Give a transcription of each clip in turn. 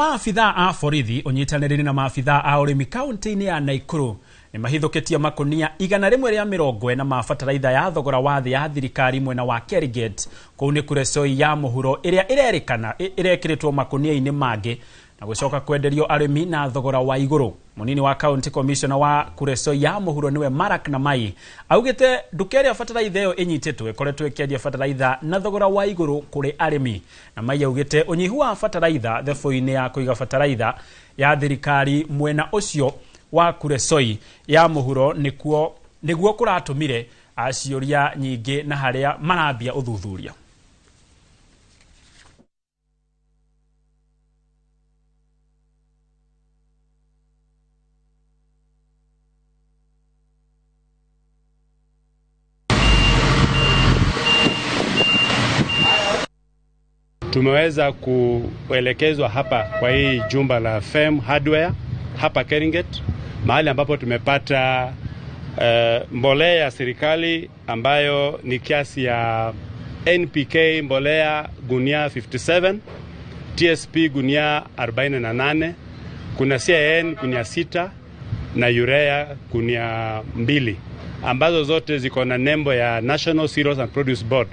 Maafitha a borithi unyitanĩrĩri na maafitha a ũrĩmi kaunti-inĩ ya Nakuru nĩ mahithũkĩtie makonia 140 na mabataraitha ya thogora wa thĩ ya thirikari mwena wa Keriget kũu nĩ Kuresoi ya mũhuro ĩrĩa ĩrerĩkana ĩrekĩrĩtwo makonia-inĩ mangĩ na gũcoka kwenderio arĩmi na thogora wa igũrũ. Munini wa county commissioner wa Kuresoi ya mũhuro niwe Marak Namai augĩte nduka ĩrĩa bataraitha ĩyo ĩnyitĩtwo ĩkoretwo ĩkĩendia bataraitha na thogora wa igũrũ kũrĩ arĩmi. Namai augĩte ũnyihu wa bataraitha thebo-inĩ ya kũiga bataraitha ya thirikari mwena ũcio wa Kuresoi ya mũhuro nĩguo kũratũmire ciũria nyingĩ na harĩa marambia ũthuthuria. Tumeweza kuelekezwa hapa kwa hii jumba la Fem Hardware hapa Keriget, mahali ambapo tumepata mbolea ya serikali ambayo ni kiasi ya NPK mbolea gunia 57, TSP gunia 48, kuna CAN gunia 6 na urea gunia 2, ambazo zote ziko na nembo ya National Cereals and Produce Board.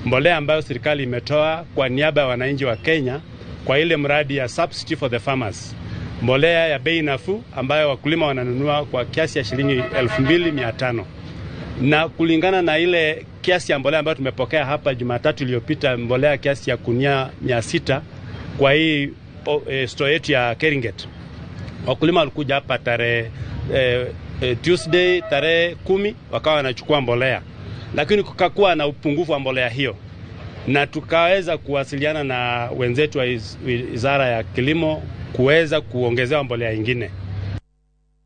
Mbolea ambayo serikali imetoa kwa niaba ya wananchi wa Kenya kwa ile mradi ya Subsidy for the Farmers. Mbolea ya bei nafuu ambayo wakulima wananunua kwa kiasi ya shilingi 2,500. Na kulingana na ile kiasi ya mbolea ambayo tumepokea hapa Jumatatu iliyopita, mbolea kiasi ya gunia 600 kwa hii store yetu ya Keriget. Wakulima walikuja hapa tarehe Tuesday tarehe 10 wakawa wanachukua mbolea. Lakini kukakuwa na upungufu wa mbolea hiyo, na tukaweza kuwasiliana na wenzetu wa Wizara ya Kilimo kuweza kuongezewa mbolea nyingine.